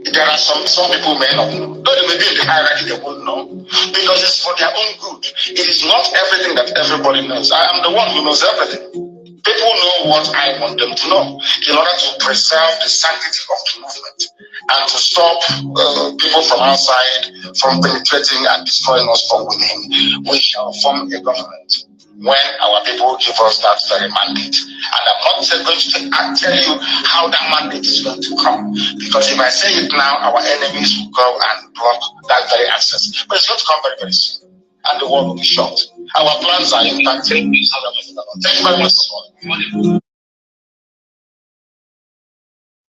There are some people may not know. Though they may be in the hierarchy, they won't know. Because it's for their own good. It is not everything that everybody knows. I am the one who knows everything. People know what I want them to know in order to preserve the sanctity of the movement and to stop people from outside from penetrating and destroying us from within. We shall form a government when our people give us that very mandate. And I'm not going to tell you how that mandate is going to come, because if I say it now, our enemies will go and block that very access. But it's going to come very, very soon, and the world will be shocked. Our plans are intact. Thank you very much.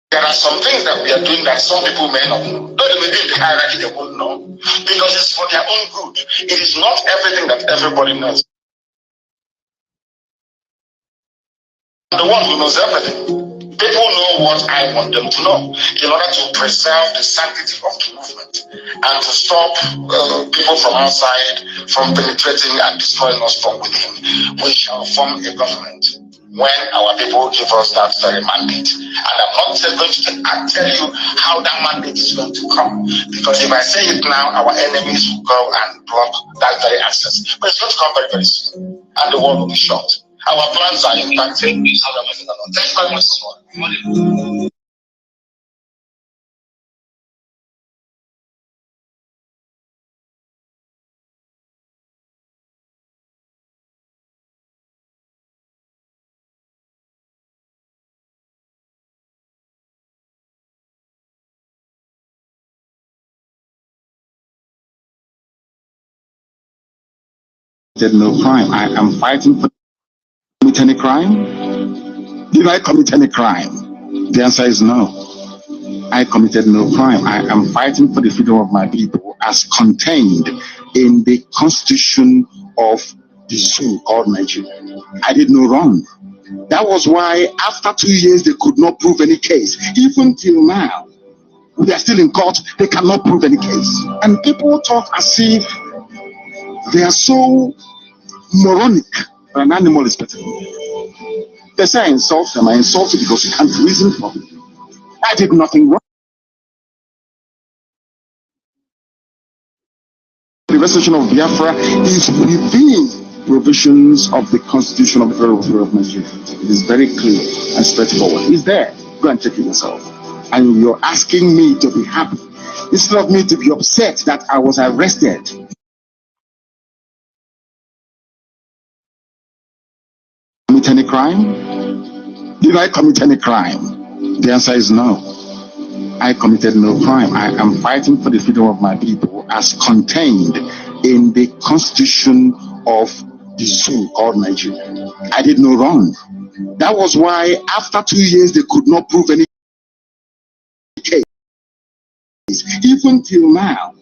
There are some things that we are doing that some people may not know. Though they may be in the hierarchy, they won't know, because it's for their own good. It is not everything that everybody knows. I'm the one who knows everything. People know what I want them to know in order to preserve the sanctity of the movement and to stop people from outside from penetrating and destroying us from within. We shall form a government when our people give us that very mandate. And I'm not going to tell you how that mandate is going to come, because if I say it now, our enemies will go and block that very access. But it's going to come very, very soon, and the world will be shocked. Our plans are intact. Thank you very much. Did no crime. I am fighting for commit any crime. Did I commit any crime? The answer is no. I committed no crime. I am fighting for the freedom of my people as contained in the constitution of the zoo called Nigeria. I did no wrong. That was why after 2 years they could not prove any case. Even till now, they are still in court. They cannot prove any case. And people talk as if they are so moronic. An animal is better. They say I insult them. I insult you because you can't reason for me. I did nothing wrong. The restoration of Biafra is within provisions of the Constitution of the Federal Republic of Nigeria. It is very clear and straightforward. It's there. Go and check it yourself. And you're asking me to be happy instead of me to be upset that I was arrested. Commit any crime? Did I commit any crime? The answer is no. I committed no crime. I am fighting for the freedom of my people as contained in the constitution of the zoo called Nigeria. I did no wrong. That was why after 2 years they could not prove any case. Even till now,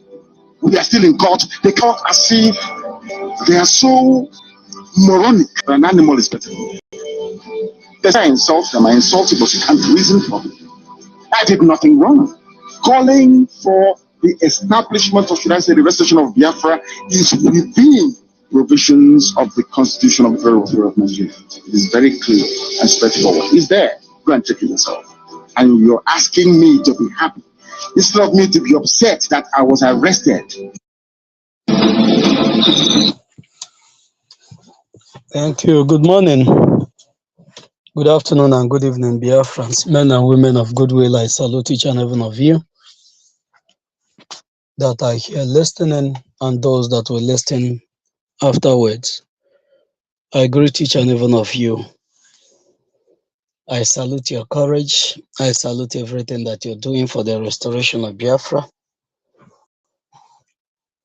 we are still in court. They talk as if they are so moronic. An animal is better. They say I insult them. I insult you, but you can't reason for me. I did nothing wrong. Calling for the establishment, or should I say the restoration of Biafra, is within provisions of the Constitution of the Federal Republic of Nigeria. It is very clear and straightforward. It's there. Go and check it yourself. And you're asking me to be happy instead of me to be upset that I was arrested. Thank you. Good morning. Good afternoon and good evening, Biafrans, men and women of goodwill. I salute each and every one of you that are here listening and those that will listen afterwards. I greet each and every one of you. I salute your courage. I salute everything that you're doing for the restoration of Biafra.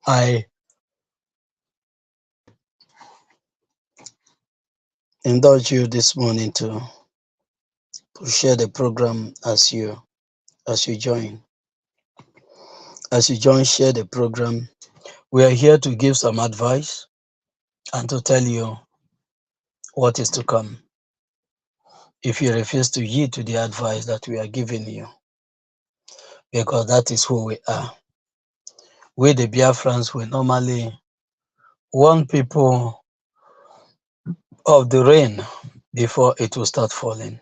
I indulge you this morning to share the program as you join. As you join, share the program. We are here to give some advice and to tell you what is to come if you refuse to heed to the advice that we are giving you, because that is who we are. We, the Biafrans, we normally warn people of the rain before it will start falling.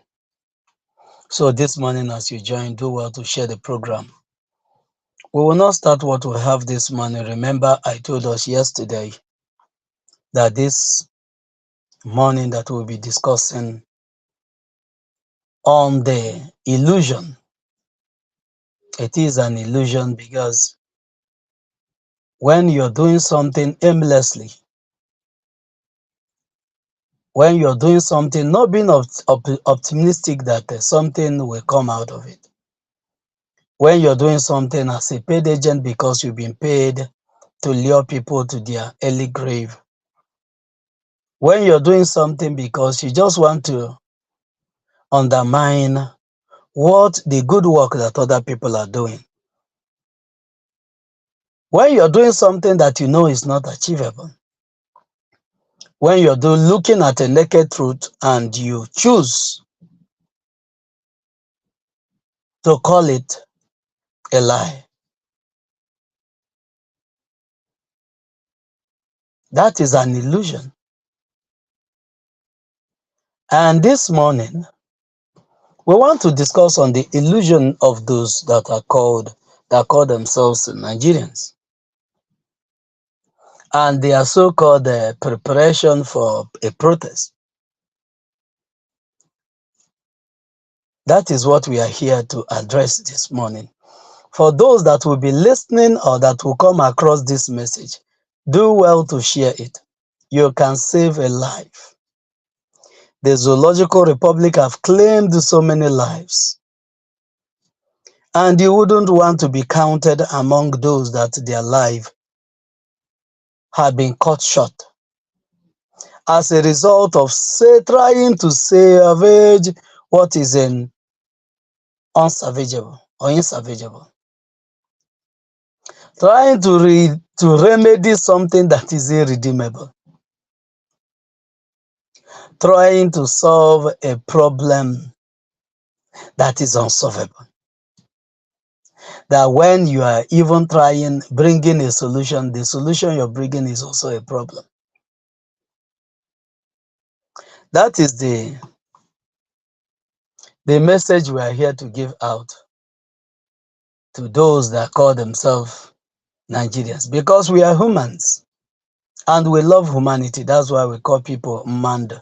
So this morning, as you join, do well to share the program We will not start what we have this morning. Remember, I told us yesterday that this morning that we'll be discussing on the illusion. It is an illusion because when you're doing something aimlessly, when you're doing something, not being optimistic that something will come out of it. When you're doing something as a paid agent because you've been paid to lure people to their early grave. When you're doing something because you just want to undermine what the good work that other people are doing. When you're doing something that you know is not achievable. When you're looking at a naked truth and you choose to call it a lie. That is an illusion. And this morning, we want to discuss on the illusion of those that call themselves Nigerians. And they are so-called preparation for a protest. That is what we are here to address this morning. For those that will be listening or that will come across this message, do well to share it. You can save a life. The Zoological Republic have claimed so many lives. And you wouldn't want to be counted among those that their life had been cut short as a result of trying to salvage what is unsalvageable or insalvageable. Trying to remedy something that is irredeemable. Trying to solve a problem that is unsolvable. That when you are even bringing a solution, the solution you're bringing is also a problem. That is the message we are here to give out to those that call themselves Nigerians, because we are humans and we love humanity. That's why we call people Mand,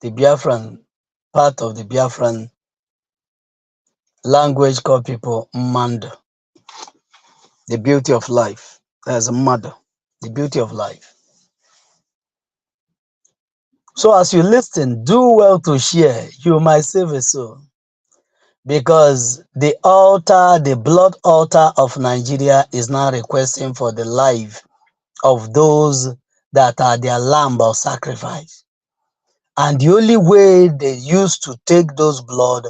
the Biafran, part of the Biafran language called people Mand, the beauty of life. There's a mother, the beauty of life. So as you listen, do well to share. You might save a soul. Because the altar, the blood altar of Nigeria is now requesting for the life of those that are their lamb of sacrifice. And the only way they used to take those blood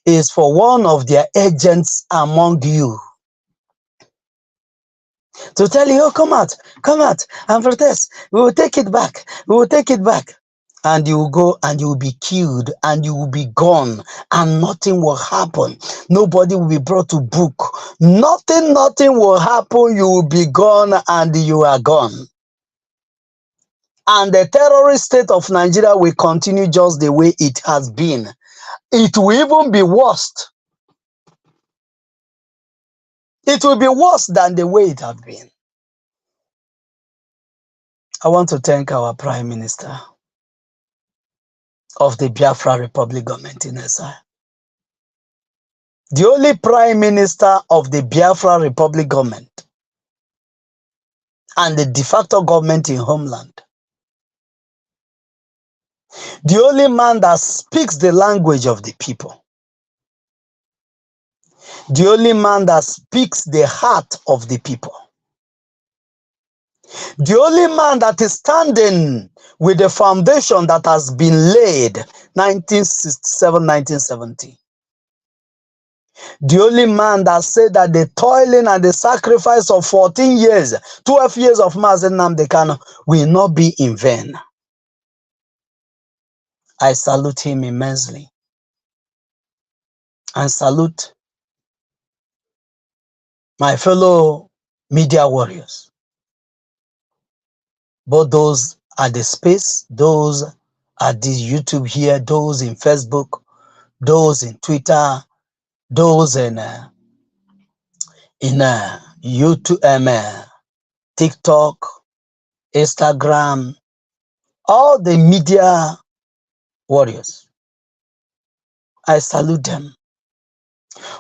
is for one of their agents among you to tell you, oh, come out and protest. We will take it back. We will take it back. And you will go and you will be killed and you will be gone and nothing will happen. Nobody will be brought to book. Nothing will happen. You will be gone and you are gone. And the terrorist state of Nigeria will continue just the way it has been. It will even be worse. It will be worse than the way it has been. I want to thank our Prime Minister of the Biafra Republic government in exile. The only Prime Minister of the Biafra Republic government and the de facto government in homeland. The only man that speaks the language of the people. The only man that speaks the heart of the people. The only man that is standing with the foundation that has been laid 1967, 1970. The only man that said that the toiling and the sacrifice of 14 years, 12 years of Mazi Nnamdi Kanu will not be in vain. I salute him immensely. And salute my fellow media warriors. Both those at the space, those at the YouTube here, those in Facebook, those in Twitter, those in in YouTube, TikTok, Instagram, all the media warriors. I salute them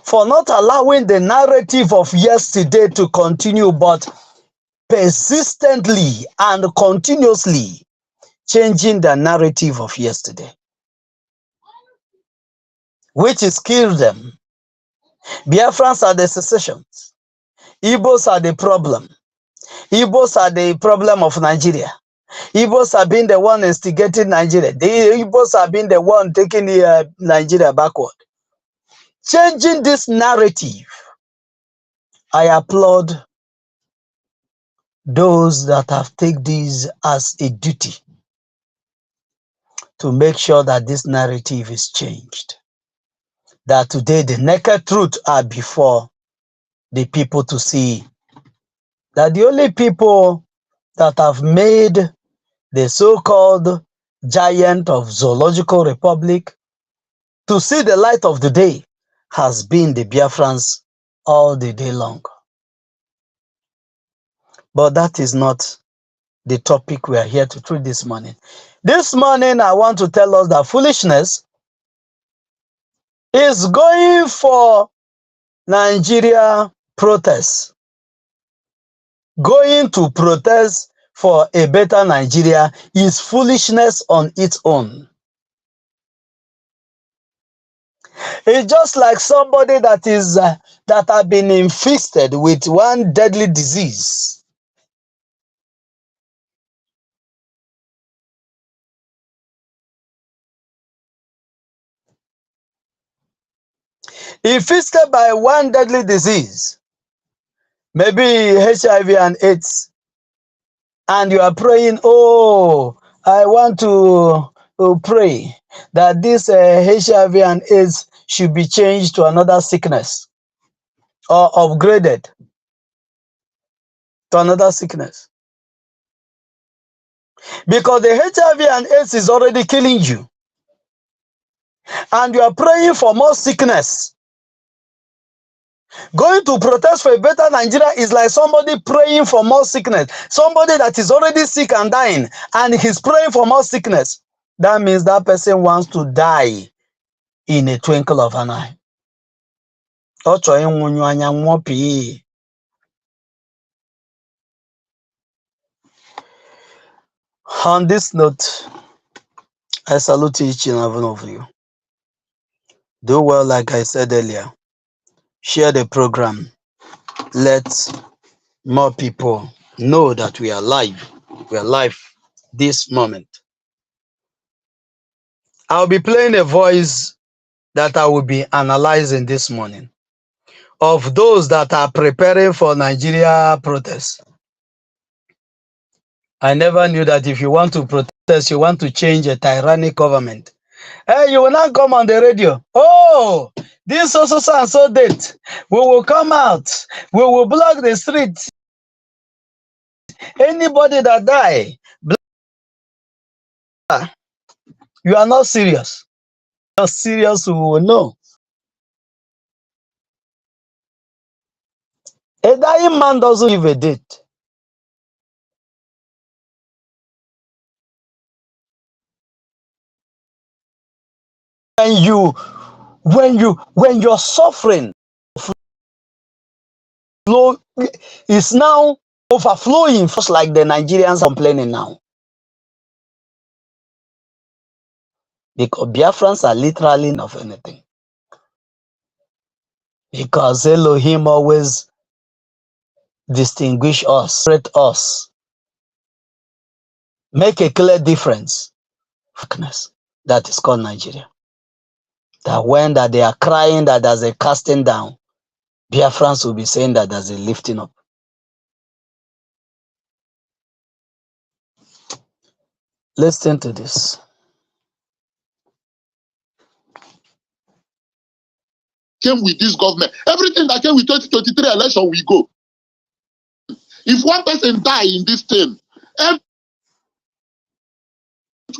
for not allowing the narrative of yesterday to continue, but persistently and continuously changing the narrative of yesterday, which is killed them. Biafrans are the secessions. Igbos are the problem. Igbos are the problem of Nigeria. Igbos have been the one instigating Nigeria. The Igbos have been the one taking Nigeria backward. Changing this narrative, I applaud those that have taken this as a duty to make sure that this narrative is changed. That today the naked truth are before the people to see. That the only people that have made the so-called giant of Zoological Republic to see the light of the day has been the Biafrans all the day long. But that is not the topic we are here to treat this morning. This morning, I want to tell us that Foolishness is going for Nigeria protests. Going to protest for a better Nigeria is foolishness on its own. It's just like somebody that is that have been infested with one deadly disease. Infested by one deadly disease, maybe HIV and AIDS, and you are praying, oh, I want to pray that this HIV and AIDS should be changed to another sickness or upgraded to another sickness. Because the HIV and AIDS is already killing you. And you are praying for more sickness. Going to protest for a better Nigeria is like somebody praying for more sickness. Somebody that is already sick and dying, and he's praying for more sickness. That means that person wants to die in a twinkle of an eye. On this note, I salute each and every one of you. Do well, like I said earlier. Share the program. Let more people know that we are live. We are live this moment. I'll be playing a voice that I will be analyzing this morning of those that are preparing for Nigeria protests. I never knew that if you want to protest, you want to change a tyrannic government. Hey, you will not come on the radio. Oh, this so and so date. We will come out. We will block the streets. Anybody that die, you are not serious. Not serious, we will know. A dying man doesn't give a date. When you're suffering, flow is now overflowing, just like the Nigerians are complaining now. Because Biafrans are literally not of anything. Because Elohim always distinguish us, separate us, make a clear difference. That is called Nigeria. That when that they are crying that there's a casting down, Biafrans will be saying that there's a lifting up. Listen to this. Came with this government. Everything that came with 2023 election, we go. If one person die in this thing,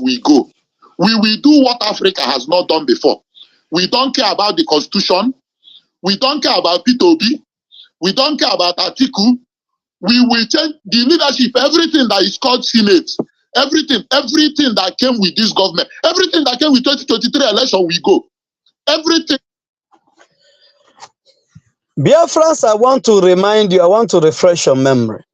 we go. We will do what Africa has not done before. We don't care about the constitution. We don't care about P2B. We don't care about Atiku. We will change the leadership, everything that is called Senate, everything that came with this government, everything that came with 2023 election, we go. Everything. Biafrans, I want to remind you, I want to refresh your memory.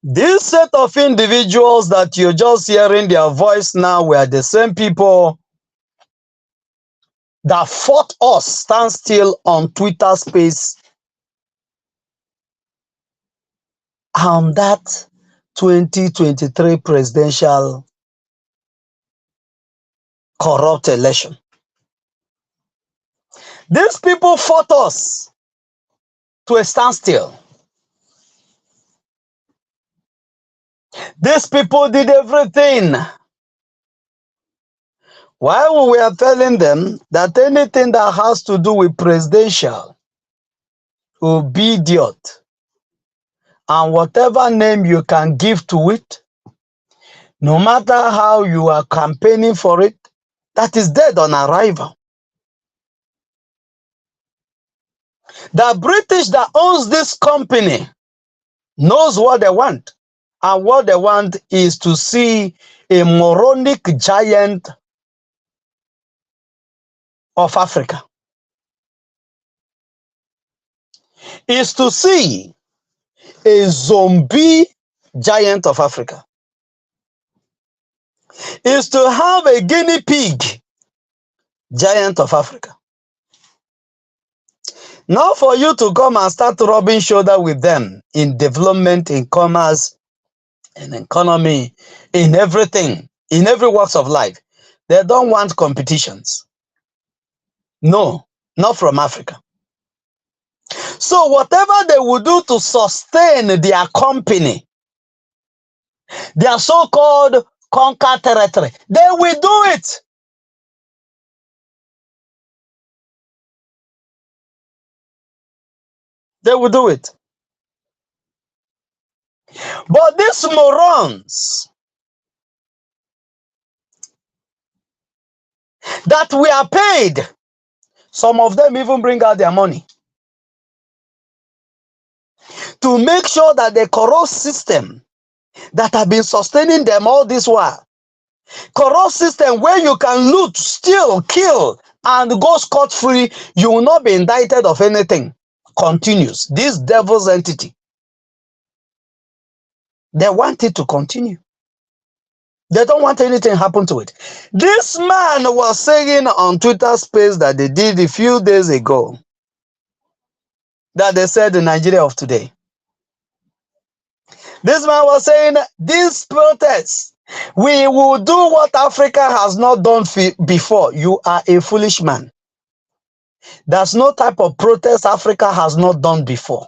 This set of individuals that you're just hearing their voice now were the same people that fought us stand still on Twitter space on that 2023 presidential corrupt election. These people fought us to a standstill. These people did everything. While we were telling them that anything that has to do with presidential, obedient, and whatever name you can give to it, no matter how you are campaigning for it, that is dead on arrival. The British that owns this company knows what they want. And what they want is to see a moronic giant of Africa. Is to see a zombie giant of Africa. Is to have a guinea pig giant of Africa. Now for you to come and start rubbing shoulder with them in development, in commerce, in economy, in everything, in every walks of life. They don't want competitions. No, not from Africa. So whatever they will do to sustain their company, their so-called conquer territory, they will do it. They will do it. But these morons that we are paid, some of them even bring out their money to make sure that the corrupt system that have been sustaining them all this while, corrupt system where you can loot, steal, kill, and go scot-free, you will not be indicted of anything, continues. This devil's entity, they want it to continue. They don't want anything happen to it. This man was saying on Twitter space that they did a few days ago, that they said the Nigeria of today. This man was saying, this protest, we will do what Africa has not done before. You are a foolish man. There's no type of protest Africa has not done before.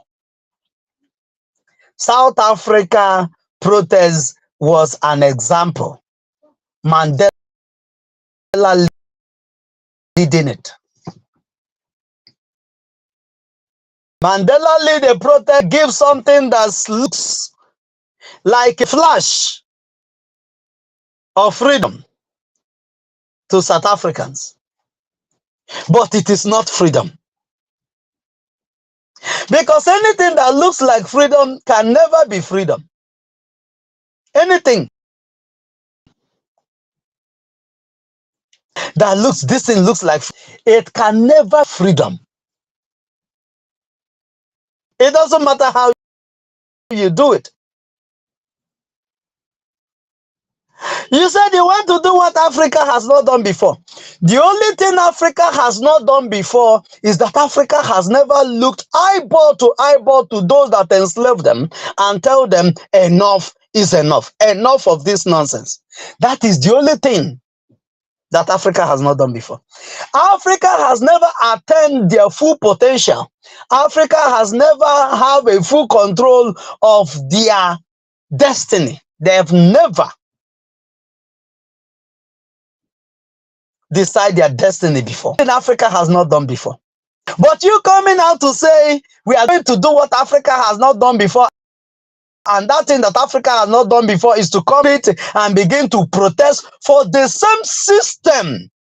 South Africa protest was an example. Mandela leading it. Mandela lead a protest, give something that looks like a flash of freedom to South Africans. But it is not freedom. Because anything that looks like freedom can never be freedom. Anything that looks, this thing looks like, it can never freedom. It doesn't matter how you do it. You said you want to do what Africa has not done before. The only thing Africa has not done before is that Africa has never looked eyeball to those that enslave them and tell them enough is enough. Enough of this nonsense. That is the only thing that Africa has not done before. Africa has never attained their full potential. Africa has never had a full control of their destiny. They have never decide their destiny before. And Africa has not done before. But you coming out to say we are going to do what Africa has not done before, and that thing that Africa has not done before is to come it and begin to protest for the same system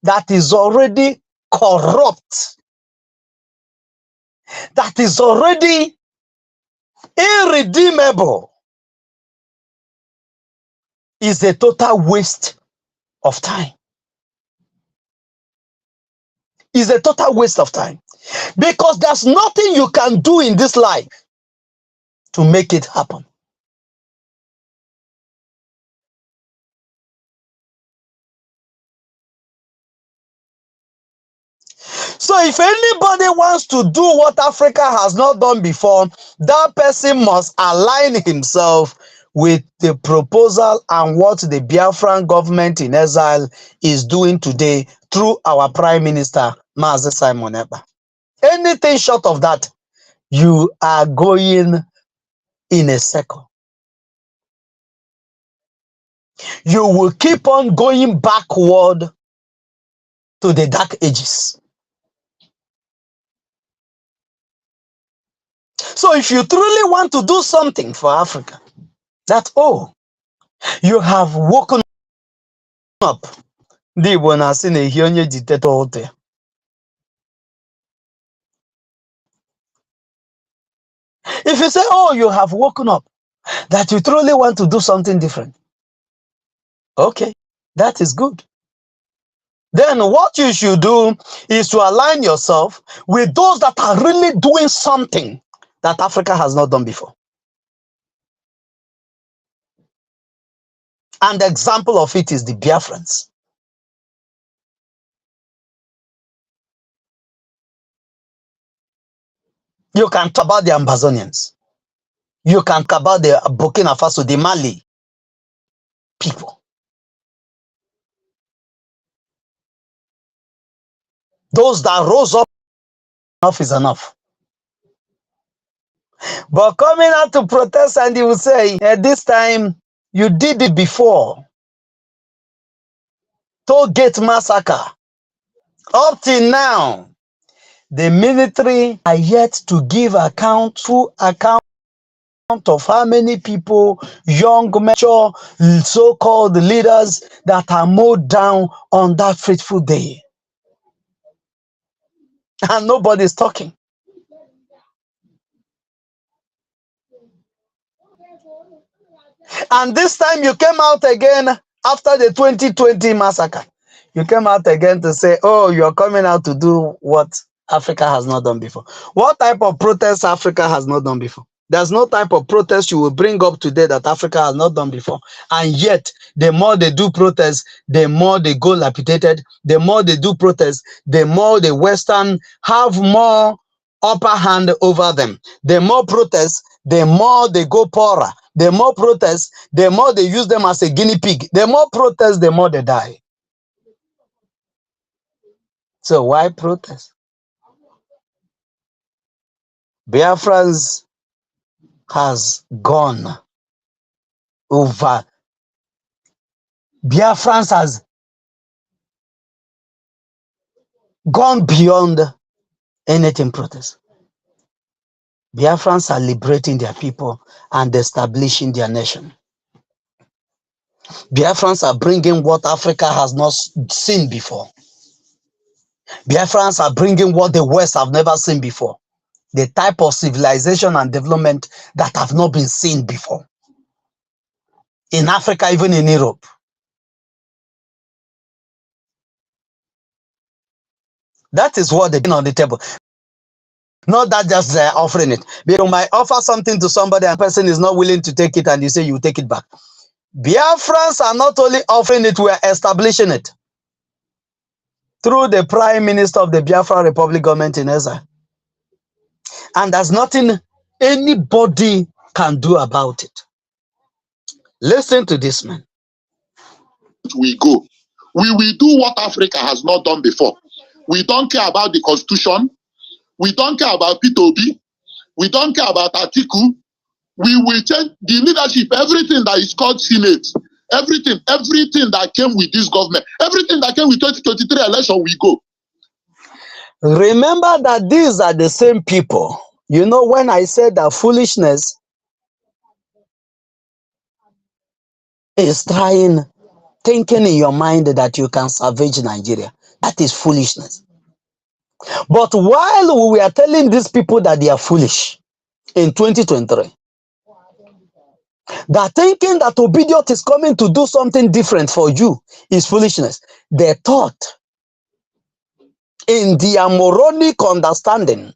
that is already corrupt. that is already irredeemable is a total waste of time. Is a total waste of time. Because there's nothing you can do in this life to make it happen. So if anybody wants to do what Africa has not done before, that person must align himself with the proposal and what the Biafran government in exile is doing today through our Prime Minister, Mazi Simon Ekpa. Anything short of that, you are going in a circle. You will keep on going backward to the dark ages. So if you truly want to do something for Africa, that, oh, you have woken up. If you say, oh, you have woken up, that you truly want to do something different, okay, that is good. Then what you should do is to align yourself with those that are really doing something that Africa has not done before. And the example of it is the Biafrans. You can talk about the Amazonians. You can talk about the Burkina Faso, the Mali people. Those that rose up, enough is enough. But coming out to protest and you will say, this time you did it before. Toll Gate massacre. Up till now, the military are yet to give full account of how many people, young, mature, so-called leaders that are mowed down on that fateful day. And nobody's talking. And this time you came out again after the 2020 massacre. You came out again to say, oh, you're coming out to do what Africa has not done before. What type of protest Africa has not done before? There's no type of protest you will bring up today that Africa has not done before. And yet, the more they do protests, the more they go lapidated. The more they do protests, the more the Western have more upper hand over them. The more protests, the more they go poorer. The more protests, the more they use them as a guinea pig. The more protests, the more they die. So why protest? Biafrans has gone over. Biafrans has gone beyond anything protest. Biafrans are liberating their people and establishing their nation. Biafrans are bringing what Africa has not seen before. Biafrans are bringing what the West have never seen before. The type of civilization and development that have not been seen before. In Africa, even in Europe. That is what they bring on the table. Not that just they're offering it. You might offer something to somebody and the person is not willing to take it and you say you take it back. Biafrans are not only offering it, we are establishing it. Through the Prime Minister of the Biafra Republic government in exile. And there's nothing anybody can do about it. Listen to this man. We go. We will do what Africa has not done before. We don't care about the constitution. We don't care about P2B. We don't care about Atiku. We will change the leadership, everything that is called Senate, everything that came with this government, everything that came with 2023 election, we go. Remember that these are the same people. You know, when I said that foolishness is thinking in your mind that you can salvage Nigeria, that is foolishness. But while we are telling these people that they are foolish in 2023, that thinking that obedience is coming to do something different for you is foolishness. They thought in their moronic understanding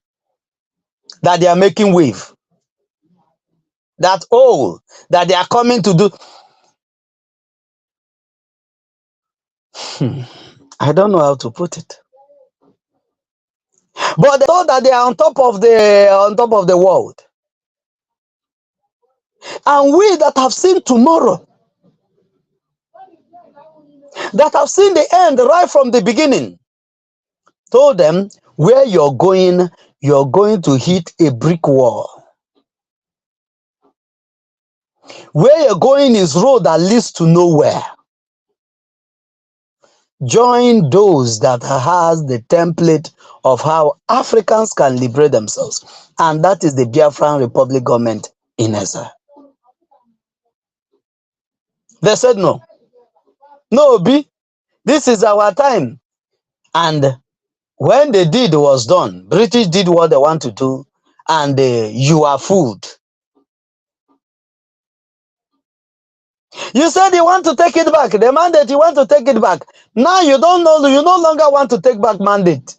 that they are making wave. That that they are coming to do. I don't know how to put it. But they thought that they are on top of the world. And we that have seen tomorrow, that have seen the end right from the beginning, told them, where you're going to hit a brick wall. Where you're going is road that leads to nowhere. Join those that has the template of how Africans can liberate themselves. And that is the Biafran Republic government in Ezra. They said no. No, B, this is our time. And when they did was done, British did what they want to do, and you are fooled. You said you want to take it back. The mandate, you want to take it back. Now you don't know, you no longer want to take back mandate.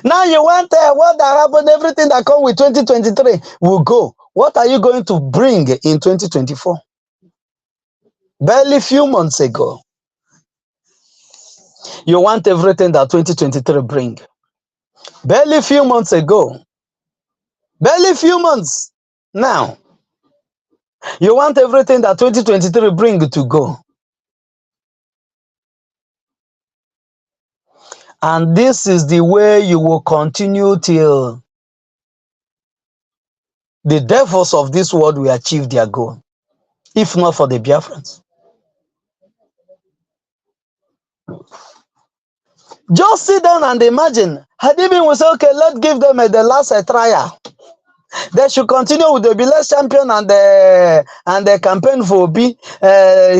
Now you want what that happened, everything that come with 2023 will go. What are you going to bring in 2024? Barely few months ago, you want everything that 2023 bring. Barely few months ago, barely few months now, you want everything that 2023 bring to go. And this is the way you will continue till the devils of this world will achieve their goal, if not for the Biafrans. Just sit down and imagine. Hadibin will say, okay, let's give them the last trial. They should continue with the Bilas champion and the campaign for Obi.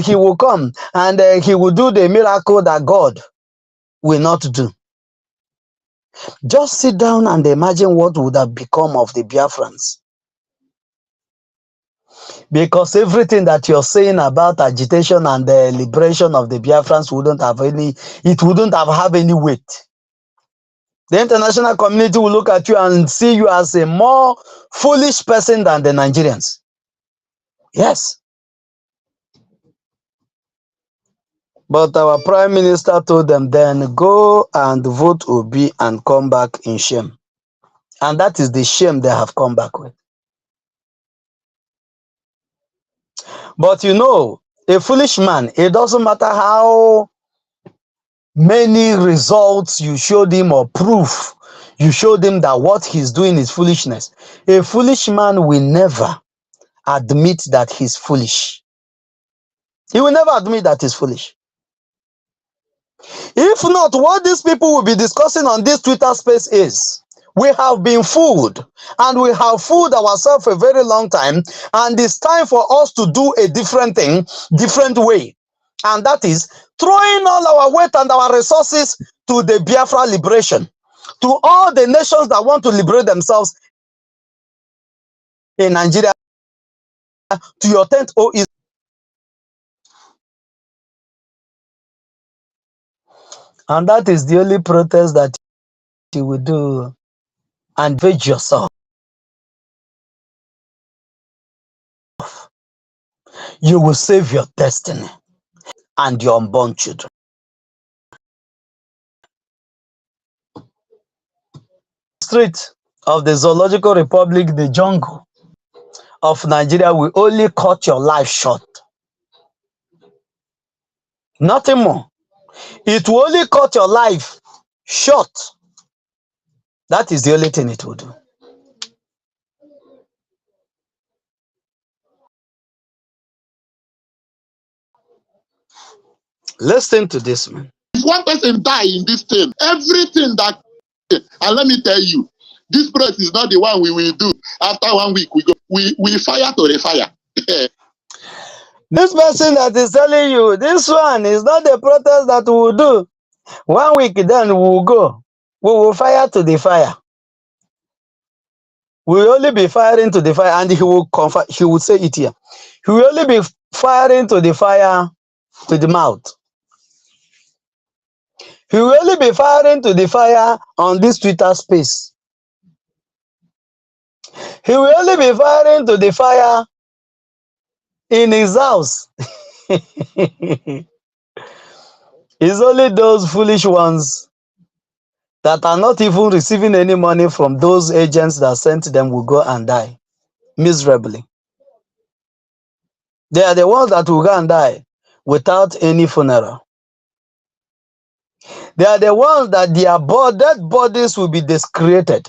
He will come and he will do the miracle that God will not do. Just sit down and imagine what would have become of the Biafrans. Because everything that you're saying about agitation and the liberation of the Biafrans wouldn't have any weight. The international community will look at you and see you as a more foolish person than the Nigerians. Yes. But our prime minister told them then, go and vote Obi and come back in shame. And that is the shame they have come back with. But you know, a foolish man, it doesn't matter how many results you showed him or proof you showed him that what he's doing is foolishness. A foolish man will never admit that he's foolish. He will never admit that he's foolish. If not, what these people will be discussing on this Twitter space is, we have been fooled, and we have fooled ourselves a very long time, and it's time for us to do a different thing, different way. And that is throwing all our weight and our resources to the Biafra liberation, to all the nations that want to liberate themselves in Nigeria, to your tent, is. And that is the only protest that you will do, and venge yourself. You will save your destiny and your unborn children. Street of the Zoological Republic, the jungle of Nigeria, will only cut your life short. Nothing more. It will only cut your life short. That is the only thing it will do. Listen to this, man. If one person die in this thing, everything that, and let me tell you, this protest is not the one we will do. After 1 week, we fire to the fire. This person that is telling you, this one is not the protest that we will do. 1 week, then we will go. We will fire to the fire. We will only be firing to the fire, and he will confirm. He will say it here. He will only be firing to the fire to the mouth. He will only be firing to the fire on this Twitter space. He will only be firing to the fire in his house. It's only those foolish ones that are not even receiving any money from those agents that sent them will go and die miserably. They are the ones that will go and die without any funeral. They are the ones that their dead bodies will be desecrated,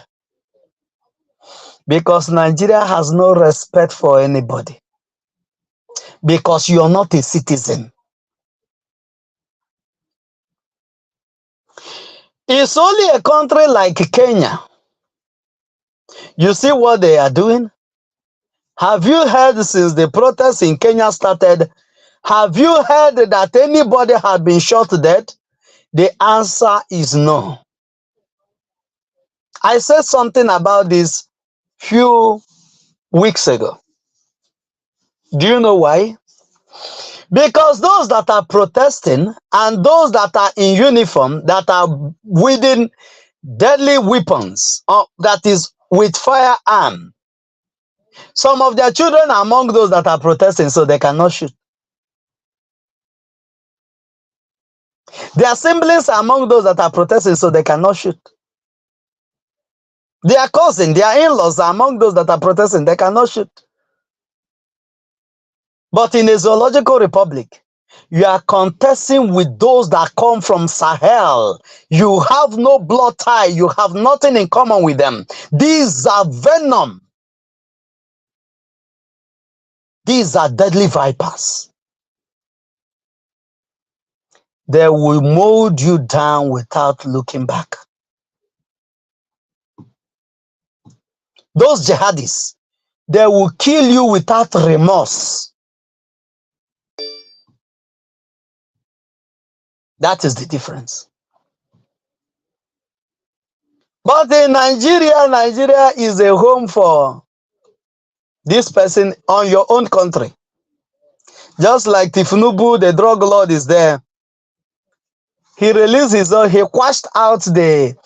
because Nigeria has no respect for anybody, because you are not a citizen. It's only a country like Kenya. You see what they are doing? Have you heard since the protests in Kenya started? Have you heard that anybody had been shot dead? The answer is no. I said something about this few weeks ago. Do you know why? Because those that are protesting and those that are in uniform, that are wielding deadly weapons, that is with firearm, some of their children are among those that are protesting, so they cannot shoot. Their siblings are among those that are protesting, so they cannot shoot. Their cousin, their in-laws are among those that are protesting, they cannot shoot. But in a zoological republic, you are contesting with those that come from Sahel. You have no blood tie. You have nothing in common with them. These are venom. These are deadly vipers. They will mold you down without looking back. Those jihadis, they will kill you without remorse. That is the difference. But in Nigeria, Nigeria is a home for this person on your own country. Just like Tifunubu, the drug lord, is there. He released his own, he quashed out the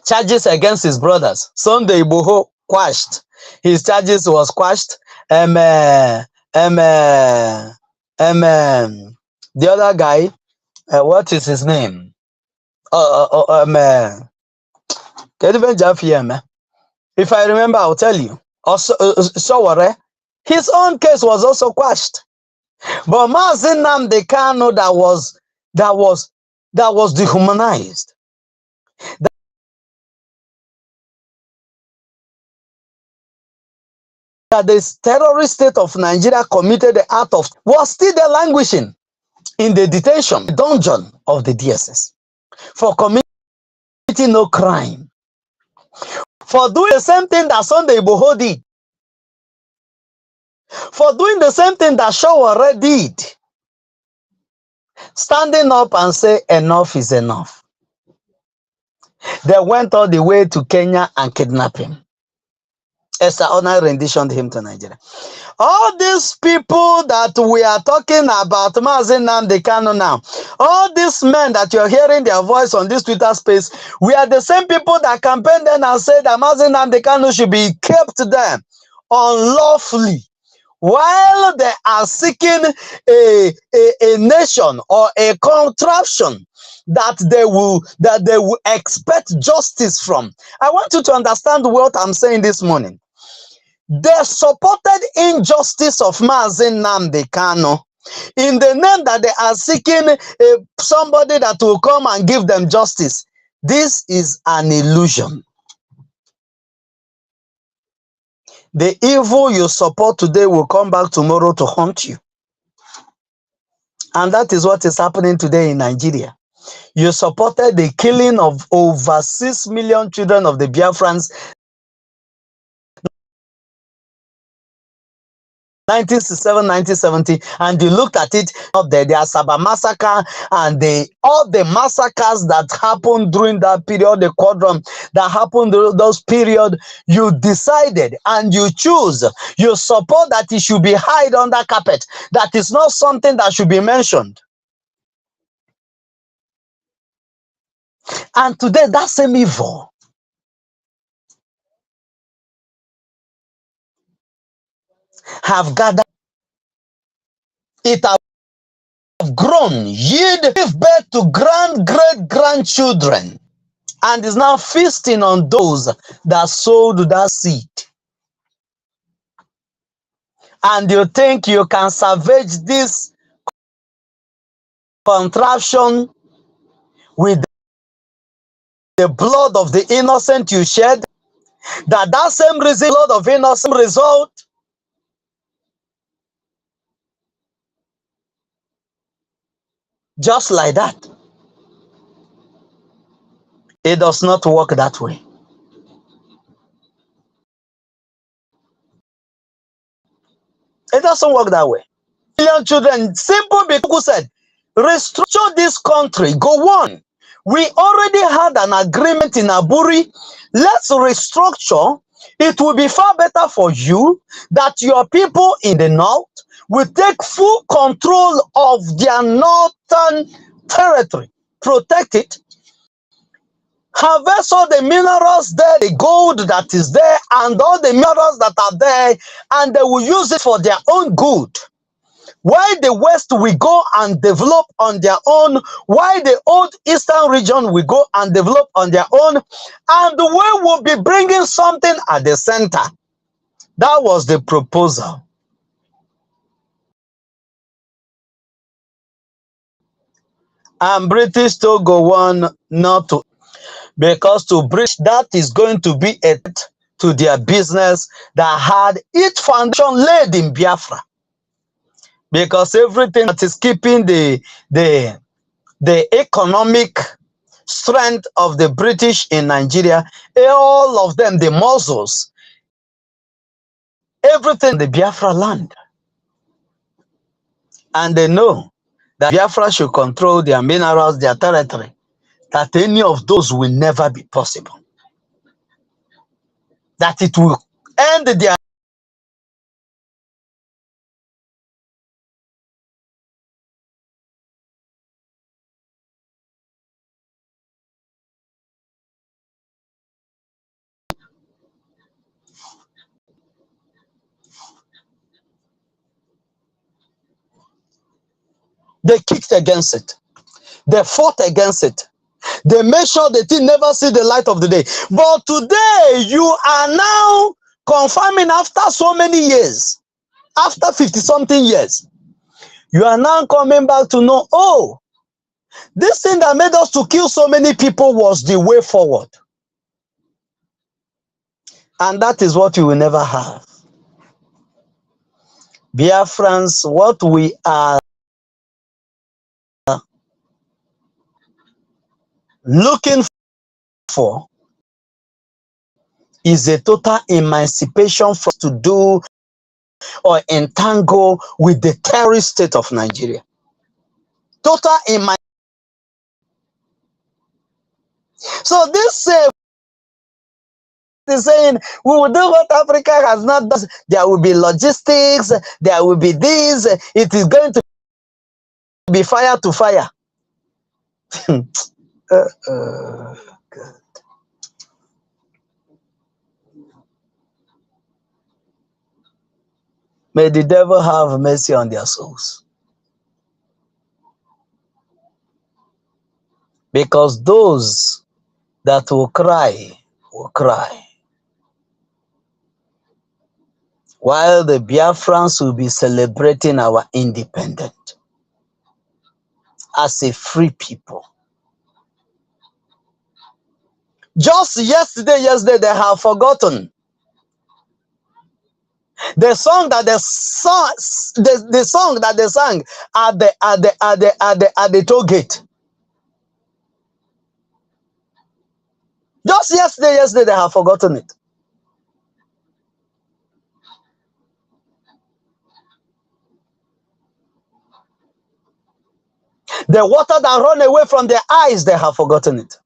charges against his brothers. Sunday Igboho quashed. His charges was quashed. The other guy, what is his name? If I remember, I'll tell you. Also, his own case was also quashed. But Mazi Nnamdi Kanu that was dehumanized. That the terrorist state of Nigeria committed the act of was still there languishing in the detention, the dungeon of the DSS for committing no crime, for doing the same thing that Sunday Igboho did, for doing the same thing that Sowore did, standing up and say enough is enough. They went all the way to Kenya and kidnapped him. Extraordinary rendition him to Nigeria. All these people that we are talking about, Mazi Nnamdi Kanu now, all these men that you're hearing their voice on this Twitter space, we are the same people that campaigned then and said that Mazi Nnamdi Kanu should be kept there unlawfully, while they are seeking a nation or a contraption that they will expect justice from. I want you to understand what I'm saying this morning. They supported injustice of Mazi Nnamdi Kanu in the name that they are seeking somebody that will come and give them justice. This is an illusion. The evil you support today will come back tomorrow to haunt you. And that is what is happening today in Nigeria. You supported the killing of over 6 million children of the Biafrans. 1967, 1970, and you looked at it up there, the Asaba massacre and all the massacres that happened during that period, the quadrum that happened during those period, you decided and you choose, you support that it should be hid under carpet. That is not something that should be mentioned. And today, that same evil have gathered. It have grown, give birth to great-grandchildren, and is now feasting on those that sowed that seed. And you think you can salvage this contraption with the blood of the innocent you shed? That same reason, blood of innocent result? Just like that. It does not work that way. It doesn't work that way. Million children, simple people said, restructure this country, go on. We already had an agreement in Aburi. Let's restructure. It will be far better for you that your people in the north will take full control of their northern territory, protect it, harvest all the minerals there, the gold that is there, and all the minerals that are there, and they will use it for their own good. Why the West will go and develop on their own, why the old Eastern region will go and develop on their own, and we will be bringing something at the center. That was the proposal. And British told Gowon not to, because to bridge that is going to be a threat to their business that had its foundation laid in Biafra. Because everything that is keeping the economic strength of the British in Nigeria, all of them, the muscles, everything, the Biafra land. And they know that Biafra should control their minerals, their territory, that any of those will never be possible. That it will end their they kicked against it. They fought against it. They made sure the thing never see the light of the day. But today, you are now confirming after so many years, after 50-something years, you are now coming back to know, oh, this thing that made us to kill so many people was the way forward. And that is what you will never have. Biafrans, what we are looking for is a total emancipation for us to do or entangle with the terrorist state of Nigeria. Total emancipation. So this is saying we will do what Africa has not done. There will be logistics, there will be this, it is going to be fire to fire. God. May the devil have mercy on their souls. Because those that will cry, while the Biafrans will be celebrating our independence as a free people. Just yesterday, they have forgotten the song that they sang at the toll gate. Just yesterday, they have forgotten it. The water that run away from their eyes, they have forgotten it.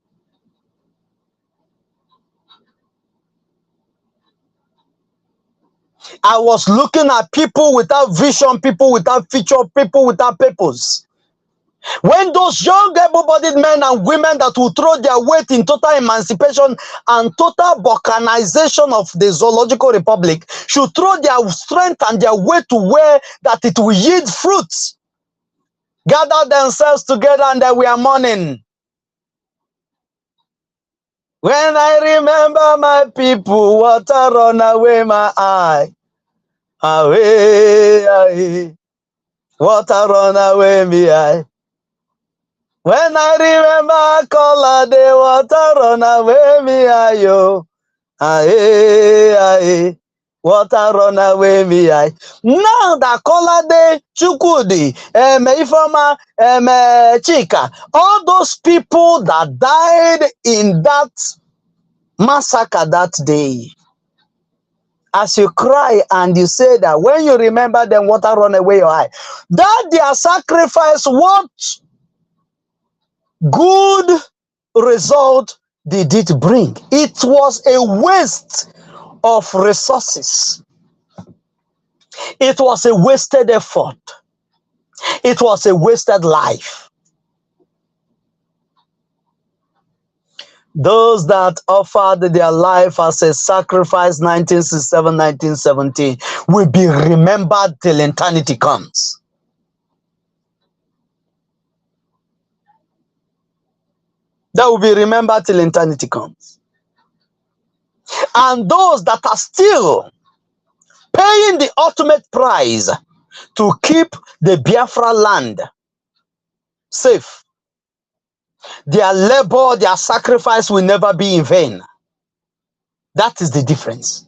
I was looking at people without vision, people without future, people without purpose. When those young able-bodied men and women that will throw their weight in total emancipation and total balkanization of the zoological republic should throw their strength and their weight to where that it will yield fruits, gather themselves together and that we are mourning. When I remember my people, water run away my eye. Away, away. Water run away me eye. When I remember color, the water run away me eye, yo. Aye, aye. Water run away me eye. Now that color de Chukudi, Ifama, Chika, all those people that died in that massacre that day, as you cry and you say that when you remember them, water run away your eye. That their sacrifice, what good result did it bring? It was a waste of resources. It was a wasted effort. It was a wasted life. Those that offered their life as a sacrifice 1967, 1917 will be remembered till eternity comes. That will be remembered till eternity comes. And those that are still paying the ultimate price to keep the Biafra land safe, their labor, their sacrifice will never be in vain. That is the difference.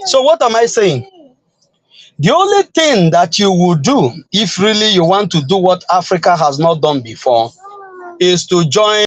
So what am I saying? The only thing that you will do if really you want to do what Africa has not done before is to join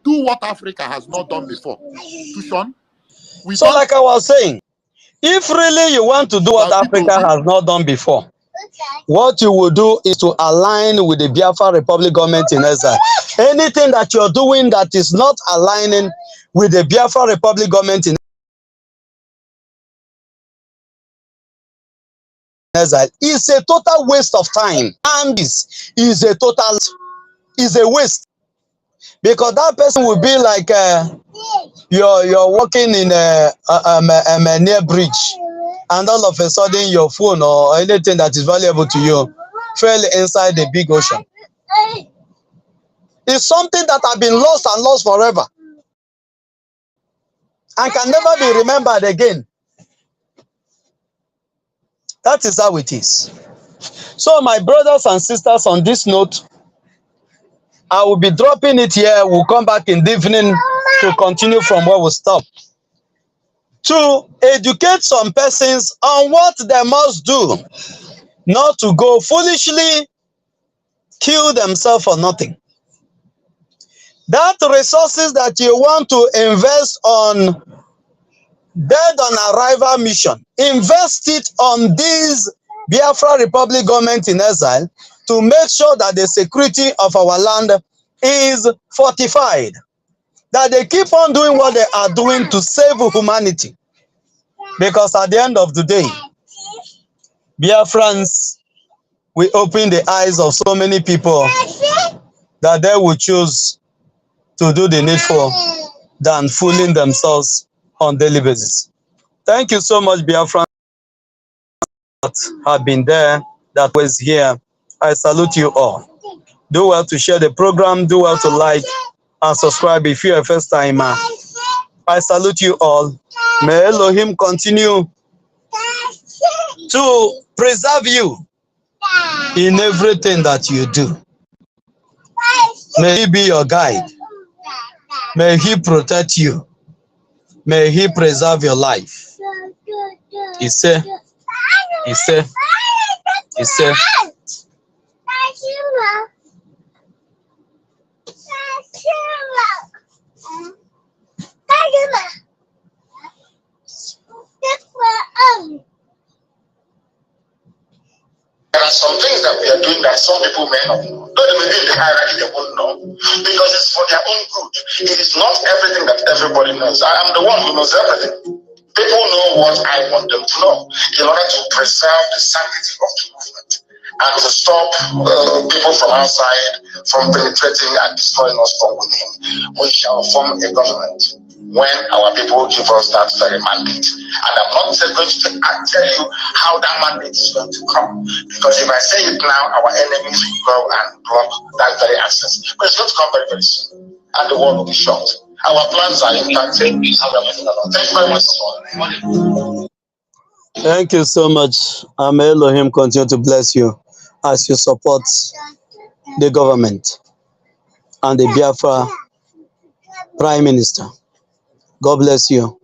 do what Africa has not done before. Tushon, so like I was saying, if really you want to do what Africa has not done before, what you will do is to align with the Biafra Republic government in exile. Anything that you're doing that is not aligning with the Biafra Republic government in exile is a total waste of time, and this is a waste, because that person will be like you're walking in a near bridge, and all of a sudden your phone or anything that is valuable to you fell inside the big ocean. It's something that has been lost and lost forever and can never be remembered again. That is how it is. So my brothers and sisters, on this note, I will be dropping it here. We'll come back in the evening to continue from where we stopped, to educate some persons on what they must do, not to go foolishly kill themselves for nothing. That resources that you want to invest on dead on arrival mission, invest it on this Biafra Republic government in exile to make sure that the security of our land is fortified, that they keep on doing what they are doing to save humanity. Because at the end of the day, Biafrans will open the eyes of so many people that they will choose to do the needful than fooling themselves on daily basis. Thank you so much, Biafrans that have been there, that was here. I salute you all. Do well to share the program, do well to like and subscribe if you're a first timer. I salute you all. May Elohim continue to preserve you in everything that you do. May He be your guide. May He protect you. May He preserve your life. He said, there are some things that we are doing that some people may not know. Though they may be in the hierarchy, they won't know, because it's for their own good. It is not everything that everybody knows. I am the one who knows everything. People know what I want them to know in order to preserve the sanctity of the movement and to stop people from outside from penetrating and destroying us from within. We shall form a government when our people give us that very mandate. And I'm not going to tell you how that mandate is going to come, because if I say it now, our enemies will go and block that very access. But it's going to come very, very soon, and the world will be shocked. Our plans are intact. Thank you very much. Thank you so much. And may Elohim continue to bless you as you support the government and the Biafra Prime Minister. God bless you.